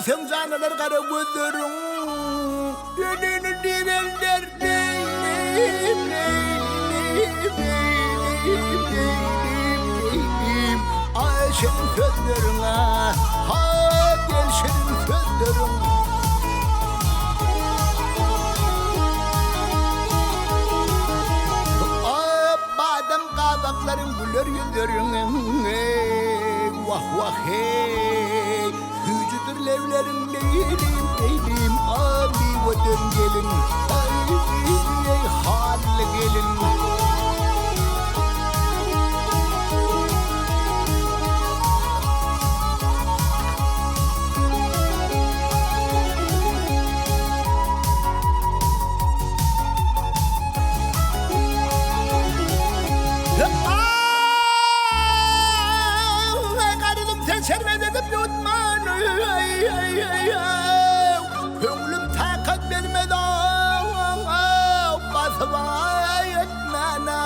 sen canlılar kara gözlerim Dönünü diren derdim Ay senin sözlerine Ha gel senin sözlerin Badem kabakların güler yüzlerin Vah vah hey Hücüdür levlerin neylim Abi vatan gelin Ay halli gelin Sermededim yutman Köngülüm takat vermedi Basma yetmene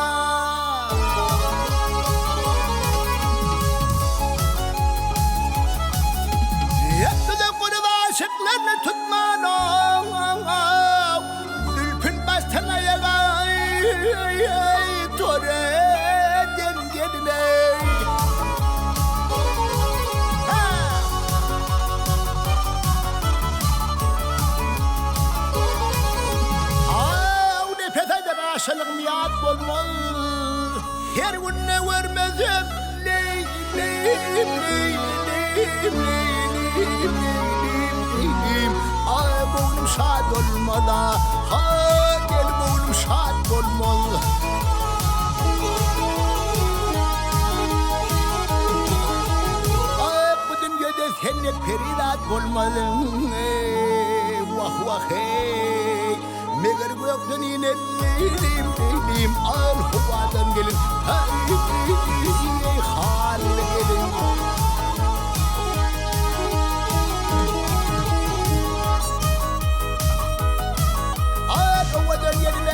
Yetti de kurup aşıklarını tutman Ülpün bastın ayağa Toreden geline Aşılığım yad olmaz Her gün ne vermezim Ay boğulum şad olmalı Ha gel boğulum şad olmalı Ay bu dünyada seninle perilat olmalı Vah vah hey Meğer gökten inelim Al huvadan gelin Hal gelin Al huvadan gelin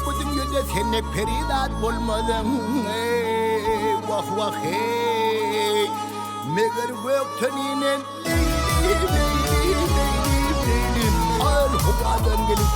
Bu dünyada seninle peridat olmadım Vah vah hey Meğer gökten inen Al huvadan gelin